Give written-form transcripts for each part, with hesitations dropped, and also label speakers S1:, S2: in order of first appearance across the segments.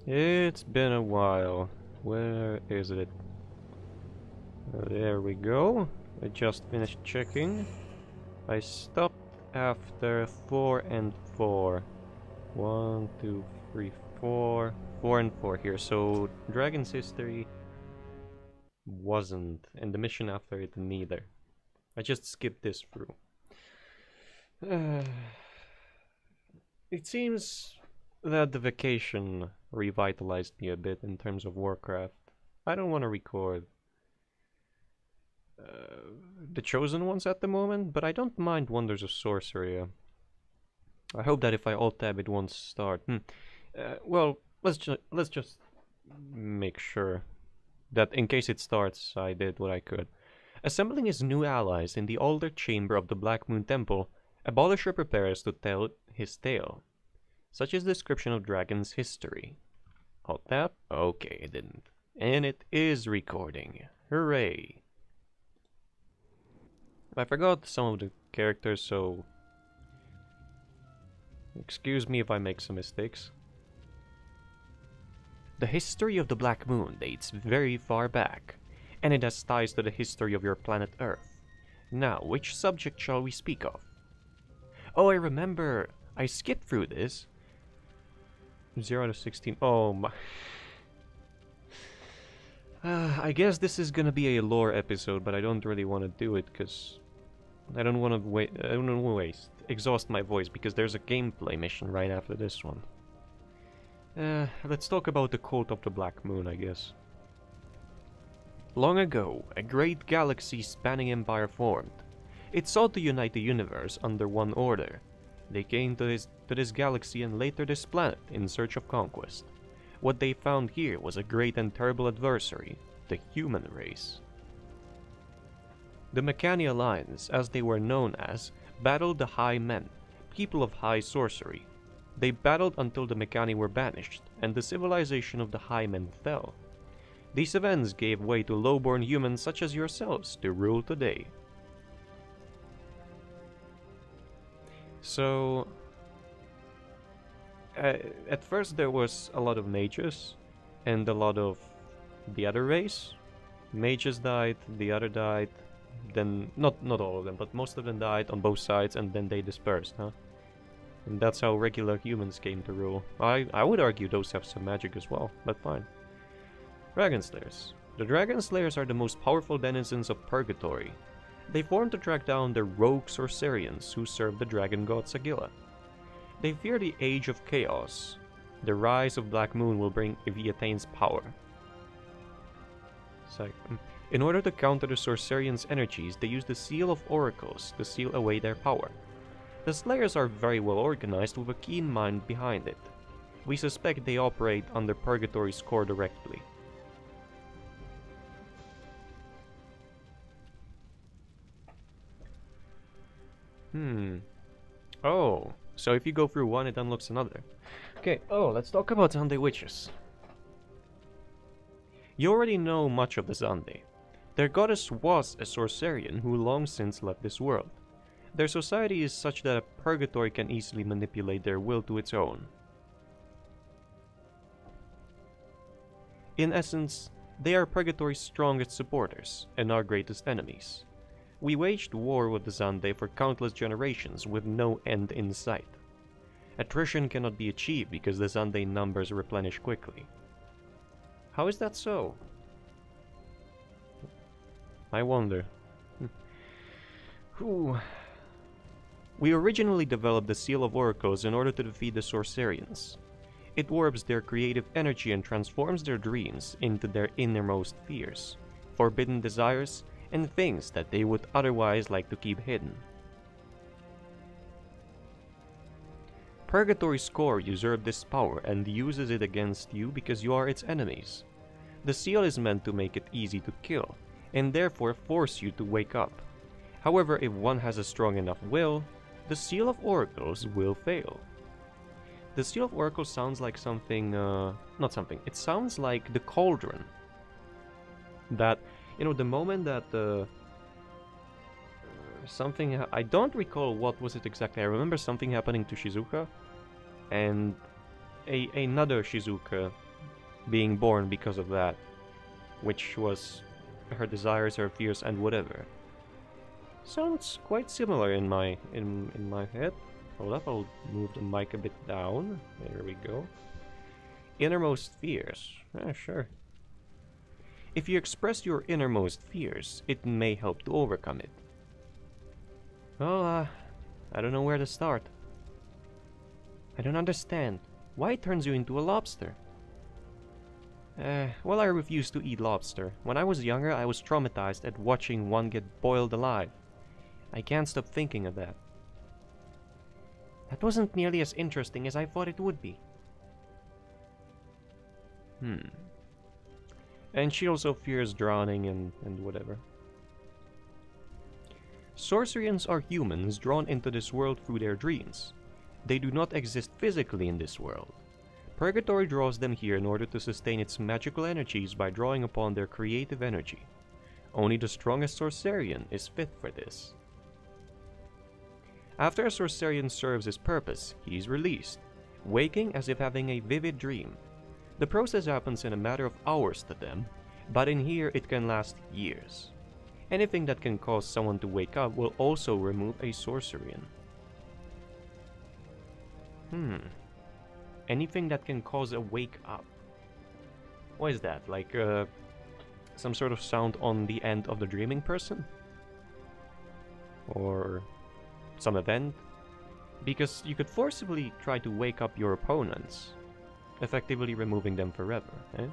S1: It's been a while. Where is it? There we go. I just finished checking. I stopped after 4 and 4. 1, 2, 3, 4. 4 and 4 here. So Dragon's History wasn't, and the mission after it neither. I just skipped this through. It seems that the vacation revitalized me a bit in terms of Warcraft. I don't want to record the Chosen Ones at the moment, but I don't mind Wonders of Sorceria. I hope that if I alt tab it won't start. Well, let's just make sure that in case it starts, I did what I could. Assembling his new allies in the altar chamber of the Black Moon Temple, Abolisher prepares to tell his tale. Such is the description of Dragon's history. Alt tab? Okay, it didn't. And it is recording. Hooray! I forgot some of the characters, so excuse me if I make some mistakes. The history of the Black Moon dates very far back, and it has ties to the history of your planet Earth. Now, which subject shall we speak of? Oh, I remember! I skipped through this. 0 to 16. Oh my. I guess this is gonna be a lore episode, but I don't really want to do it because I don't want to exhaust my voice because there's a gameplay mission right after this one. Let's talk about the cult of the Black Moon, I guess. Long ago, a great galaxy-spanning empire formed. It sought to unite the universe under one order. They came to this galaxy and later this planet in search of conquest. What they found here was a great and terrible adversary, the human race. The Mechani Alliance, as they were known as, battled the High Men, people of high sorcery. They battled until the Mechani were banished, and the civilization of the High Men fell. These events gave way to low-born humans such as yourselves to rule today. So, at first there was a lot of mages, and a lot of the other race. Mages died, the other died, then, not all of them, but most of them died on both sides, and then they dispersed, huh? And that's how regular humans came to rule. I would argue those have some magic as well, but fine. Dragon Slayers. The Dragon Slayers are the most powerful denizens of Purgatory. They formed to track down the rogue Sorcerians who serve the dragon god Sagilla. They fear the Age of Chaos. The rise of Black Moon will bring if he attains power. In order to counter the Sorcerians' energies, they use the Seal of Oracles to seal away their power. The Slayers are very well organized with a keen mind behind it. We suspect they operate under Purgatory's core directly. Oh, so if you go through one, it unlocks another. Okay, let's talk about Zande witches. You already know much of the Zande. Their goddess was a Sorcerian who long since left this world. Their society is such that a Purgatory can easily manipulate their will to its own. In essence, they are Purgatory's strongest supporters and our greatest enemies. We waged war with the Zande for countless generations with no end in sight. Attrition cannot be achieved because the Zande numbers replenish quickly. How is that so? I wonder. We originally developed the Seal of Oracles in order to defeat the Sorcerians. It warps their creative energy and transforms their dreams into their innermost fears, forbidden desires, and things that they would otherwise like to keep hidden. Purgatory's core usurped this power and uses it against you because you are its enemies. The seal is meant to make it easy to kill, and therefore force you to wake up. However, if one has a strong enough will, the Seal of Oracles will fail. The Seal of Oracles sounds like something, it sounds like the cauldron. That, the moment that I don't recall what was it exactly. I remember something happening to Shizuka, and another Shizuka being born because of that, which was her desires, her fears, and whatever. Sounds quite similar in my head. Hold up, I'll move the mic a bit down. There we go. Innermost fears. Sure. If you express your innermost fears, it may help to overcome it. Well, I don't know where to start. I don't understand. Why it turns you into a lobster? Well, I refuse to eat lobster. When I was younger, I was traumatized at watching one get boiled alive. I can't stop thinking of that. That wasn't nearly as interesting as I thought it would be. And she also fears drowning and whatever. Sorcerians are humans drawn into this world through their dreams. They do not exist physically in this world. Purgatory draws them here in order to sustain its magical energies by drawing upon their creative energy. Only the strongest Sorcerian is fit for this. After a Sorcerian serves his purpose, he is released, waking as if having a vivid dream. The process happens in a matter of hours to them, but in here it can last years. Anything that can cause someone to wake up will also remove a Sorcerian. Anything that can cause a wake up. What is that? Like some sort of sound on the end of the dreaming person? Or some event? Because you could forcibly try to wake up your opponents, effectively removing them forever, eh?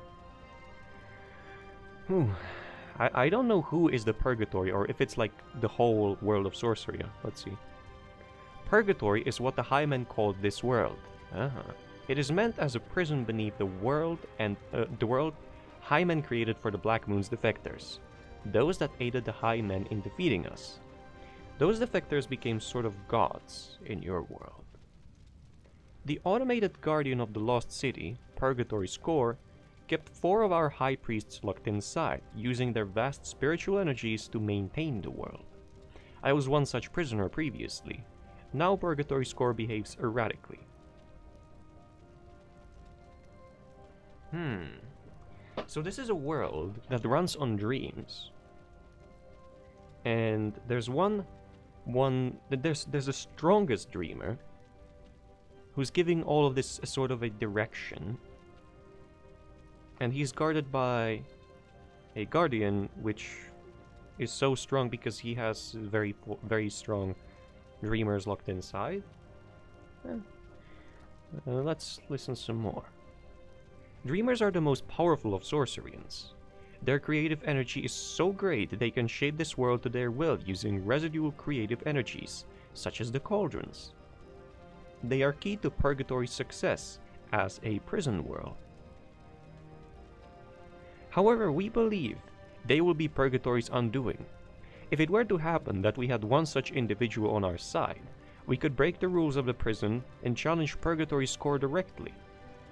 S1: I don't know who is the Purgatory, or if it's like the whole world of Sorceria. Let's see. Purgatory is what the High Men called this world. It is meant as a prison beneath the world High Men created for the Black Moon's defectors, those that aided the High Men in defeating us. Those defectors became sort of gods in your world. The automated guardian of the lost city, Purgatory's core, kept 4 of our high priests locked inside, using their vast spiritual energies to maintain the world. I was one such prisoner previously. Now Purgatory's core behaves erratically. So this is a world that runs on dreams. And there's there's the strongest dreamer who's giving all of this a sort of a direction. And he's guarded by a guardian which is so strong because he has very strong dreamers locked inside. Let's listen some more. Dreamers are the most powerful of Sorcerians. Their creative energy is so great they can shape this world to their will using residual creative energies, such as the cauldrons. They are key to Purgatory's success as a prison world. However, we believe they will be Purgatory's undoing. If it were to happen that we had one such individual on our side, we could break the rules of the prison and challenge Purgatory's core directly.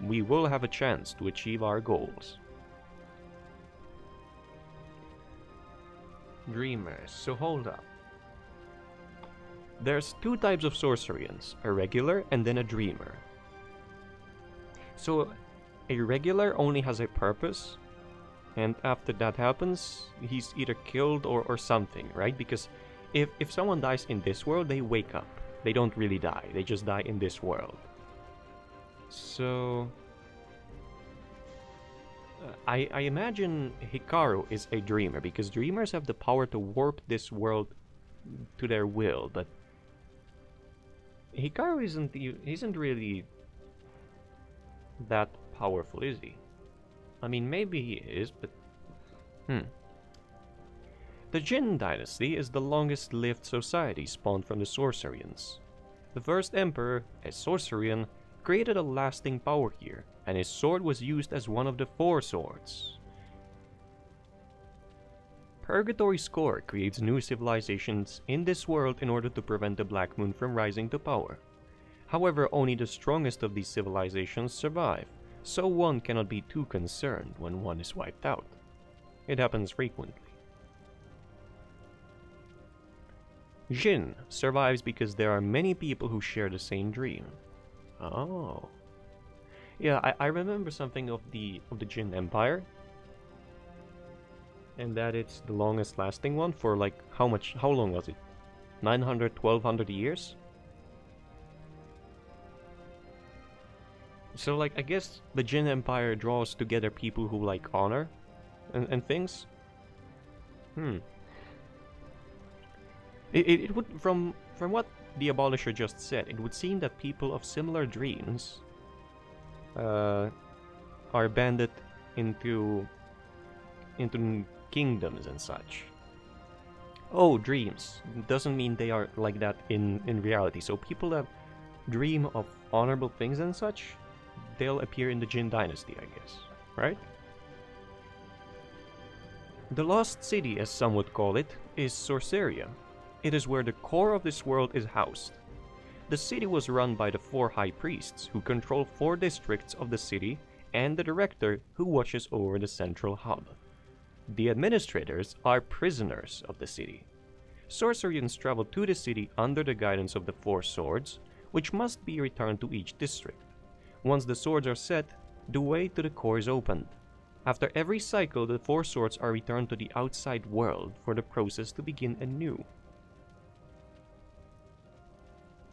S1: We will have a chance to achieve our goals. Dreamers, so hold up. There's 2 types of Sorcerians, a regular and then a dreamer. So, a regular only has a purpose, and after that happens, he's either killed or something, right? Because if someone dies in this world, they wake up. They don't really die, they just die in this world. So I imagine Hikaru is a dreamer, because dreamers have the power to warp this world to their will, but Hikaru isn't really that powerful, is he? I mean, maybe he is, but The Jin dynasty is the longest-lived society spawned from the Sorcerians. The first emperor, a Sorcerian, created a lasting power here, and his sword was used as one of the 4 swords. Purgatory's core creates new civilizations in this world in order to prevent the Black Moon from rising to power. However, only the strongest of these civilizations survive, so one cannot be too concerned when one is wiped out. It happens frequently. Jin survives because there are many people who share the same dream. Oh. Yeah, I remember something of the Jin Empire, and that it's the longest lasting one for like how long was it? 900, 1200 years? So like I guess the Jin Empire draws together people who like honor and things. Hmm. It would from what the abolisher just said, it would seem that people of similar dreams are banded into kingdoms and such. Oh, dreams doesn't mean they are like that in reality. So people that dream of honorable things and such, they'll appear in the Jin dynasty, I guess, right? The lost city, as some would call it, is Sorceria. It is where the core of this world is housed. The city was run by the 4 high priests, who control 4 districts of the city, and the director, who watches over the central hub. The administrators are prisoners of the city. Sorcerians travel to the city under the guidance of the 4 swords, which must be returned to each district. Once the swords are set, the way to the core is opened. After every cycle, the 4 swords are returned to the outside world for the process to begin anew.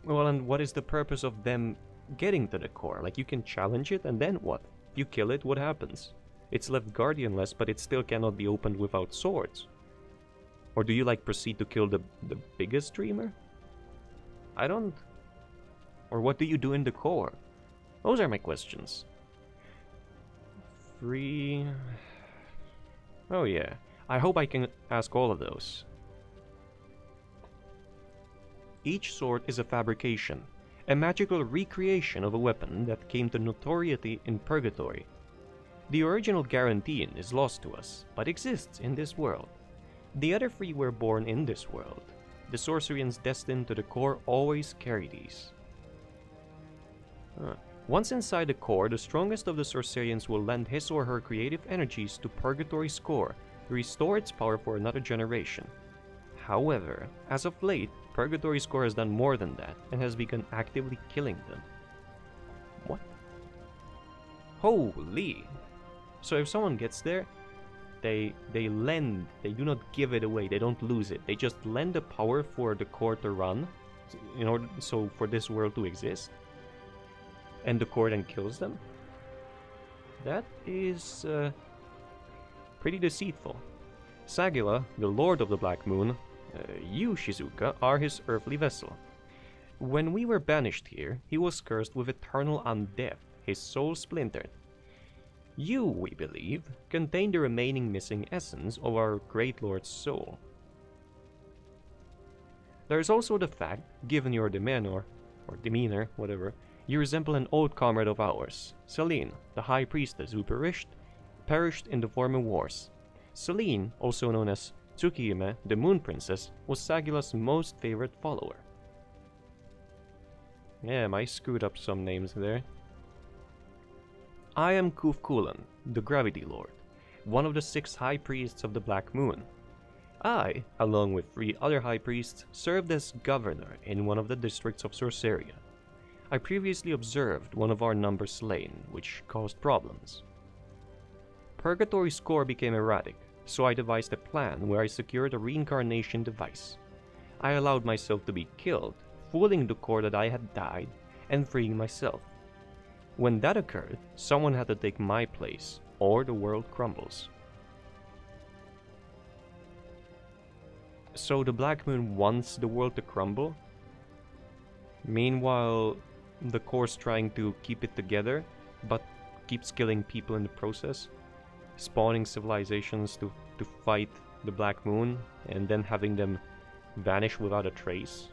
S1: Well, and what is the purpose of them getting to the core? Like, you can challenge it, and then what? If you kill it, what happens? It's left guardianless, but it still cannot be opened without swords. Or do you, like, proceed to kill the biggest dreamer? I don't... Or what do you do in the core? Those are my questions. Free... Oh yeah, I hope I can ask all of those. Each sword is a fabrication, a magical recreation of a weapon that came to notoriety in Purgatory. The original Guarantean is lost to us, but exists in this world. The other 3 were born in this world. The Sorcerians destined to the core always carry these. Once inside the core, the strongest of the Sorcerians will lend his or her creative energies to Purgatory's core to restore its power for another generation. However, as of late, Purgatory's core has done more than that and has begun actively killing them. What? Holy! So if someone gets there, they lend, they do not give it away, they don't lose it. They just lend the power for the core to run, in order so for this world to exist. And the core then kills them? That is pretty deceitful. Sagila, the Lord of the Black Moon, you, Shizuka, are his earthly vessel. When we were banished here, he was cursed with eternal undeath, his soul splintered. You, we believe, contain the remaining missing essence of our great lord's soul. There is also the fact, given your demeanor, whatever, you resemble an old comrade of ours, Selene, the high priestess who perished in the former wars. Selene, also known as Tsukihime, the Moon Princess, was Sagila's most favorite follower. Yeah, I screwed up some names there. I am Kufkulan, the Gravity Lord, one of the 6 high priests of the Black Moon. I, along with 3 other high priests, served as governor in one of the districts of Sorceria. I previously observed one of our numbers slain, which caused problems. Purgatory's core became erratic, so I devised a plan where I secured a reincarnation device. I allowed myself to be killed, fooling the core that I had died, and freeing myself. When that occurred, someone had to take my place, or the world crumbles. So the Black Moon wants the world to crumble? Meanwhile, the core's trying to keep it together, but keeps killing people in the process? Spawning civilizations to fight the Black Moon, and then having them vanish without a trace,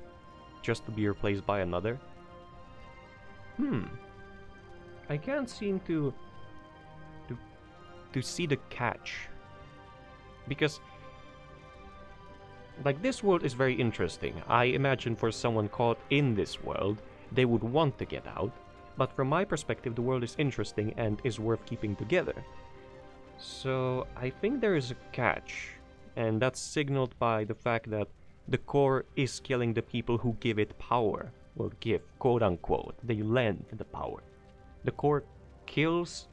S1: just to be replaced by another? I can't seem to see the catch. Because, like, this world is very interesting. I imagine for someone caught in this world, they would want to get out. But from my perspective, the world is interesting and is worth keeping together. So I think there is a catch, and that's signaled by the fact that the core is killing the people who give it power. Well, give, quote unquote. They lend the power. The core kills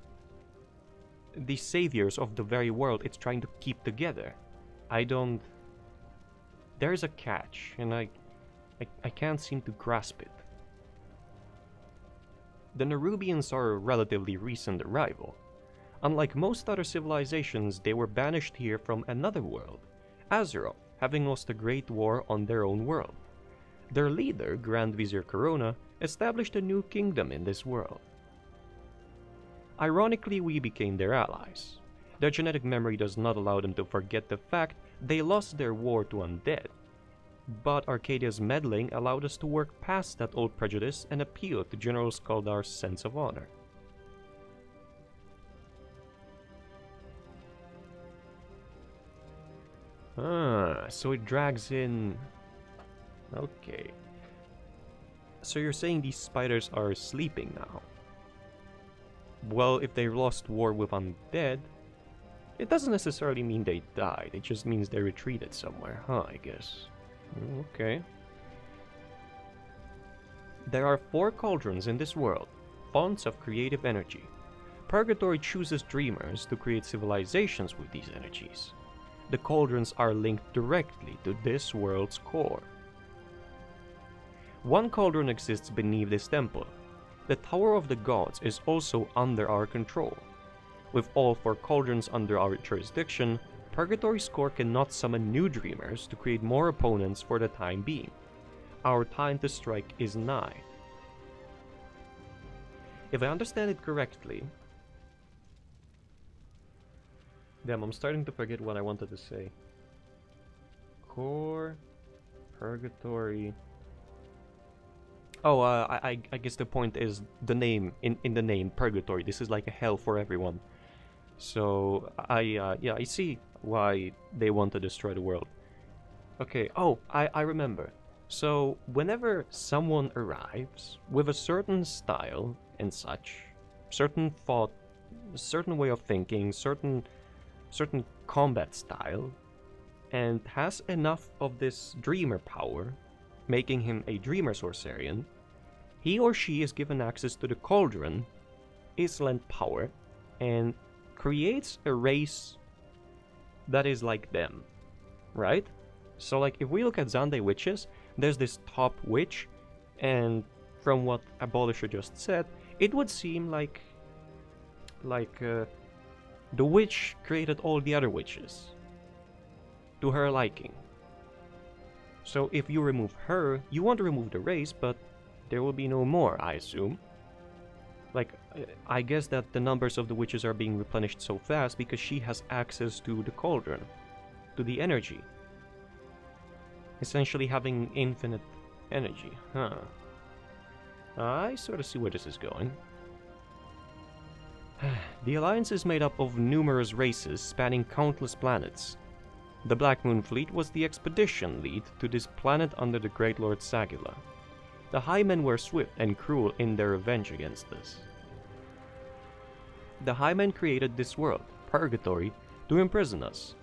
S1: the saviors of the very world it's trying to keep together. I don't... There's a catch, and I can't seem to grasp it. The Nerubians are a relatively recent arrival. Unlike most other civilizations, they were banished here from another world, Azeroth, having lost a great war on their own world. Their leader, Grand Vizier Corona, established a new kingdom in this world. Ironically, we became their allies. Their genetic memory does not allow them to forget the fact they lost their war to undead. But Arcadia's meddling allowed us to work past that old prejudice and appeal to General Skaldar's sense of honor. So it drags in... Okay. So you're saying these spiders are sleeping now? Well, if they lost war with undead, it doesn't necessarily mean they died, it just means they retreated somewhere, I guess. Okay. There are 4 cauldrons in this world, fonts of creative energy. Purgatory chooses dreamers to create civilizations with these energies. The cauldrons are linked directly to this world's core. One cauldron exists beneath this temple. The Tower of the Gods is also under our control. With all 4 cauldrons under our jurisdiction, Purgatory's core cannot summon new dreamers to create more opponents for the time being. Our time to strike is nigh. If I understand it correctly... Damn, I'm starting to forget what I wanted to say. Core... Purgatory... Oh, I guess the point is the name, in the name, Purgatory. This is like a hell for everyone. So, yeah, I see why they want to destroy the world. Okay, I remember. So, whenever someone arrives with a certain style and such, certain thought, certain way of thinking, certain combat style, and has enough of this dreamer power, making him a dreamer Sorcerian, he or she is given access to the cauldron, is lent power, and creates a race that is like them, right? So like if we look at Zande witches, there's this top witch, and from what Abolisher just said, it would seem like the witch created all the other witches to her liking. So if you remove her, you want to remove the race, but there will be no more, I assume. Like, I guess that the numbers of the witches are being replenished so fast because she has access to the cauldron, to the energy. Essentially having infinite energy, I sort of see where this is going. The Alliance is made up of numerous races spanning countless planets. The Black Moon Fleet was the expedition lead to this planet under the Great Lord Sagila. The High Men were swift and cruel in their revenge against us. The High Men created this world, Purgatory, to imprison us.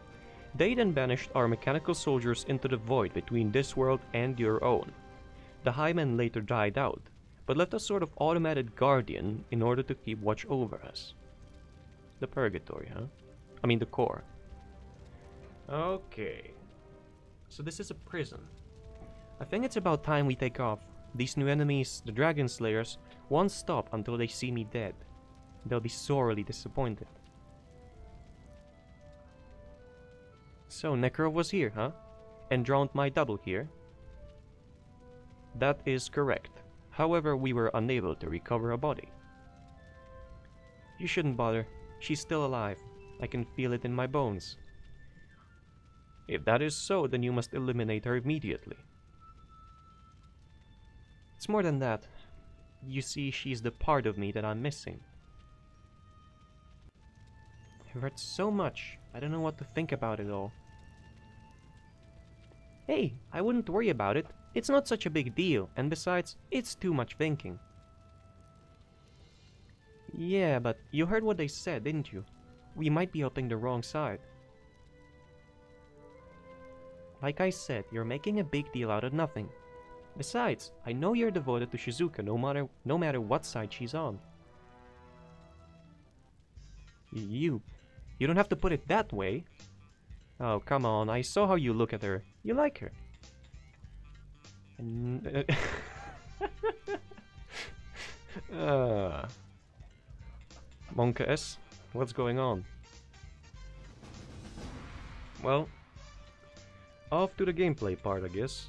S1: They then banished our mechanical soldiers into the void between this world and your own. The High Men later died out, but left a sort of automated guardian in order to keep watch over us. The Purgatory, I mean the core. Okay. So this is a prison. I think it's about time we take off. These new enemies, the Dragon Slayers, won't stop until they see me dead. They'll be sorely disappointed. So Necro was here, and drowned my double here? That is correct. However, we were unable to recover a body. You shouldn't bother. She's still alive. I can feel it in my bones. If that is so, then you must eliminate her immediately. It's more than that. You see, she's the part of me that I'm missing. I've heard so much, I don't know what to think about it all. Hey, I wouldn't worry about it. It's not such a big deal, and besides, it's too much thinking. Yeah, but you heard what they said, didn't you? We might be helping the wrong side. Like I said, you're making a big deal out of nothing. Besides, I know you're devoted to Shizuka no matter what side she's on. You don't have to put it that way. Oh, come on. I saw how you look at her. You like her. Monka S, what's going on? Well, off to the gameplay part, I guess.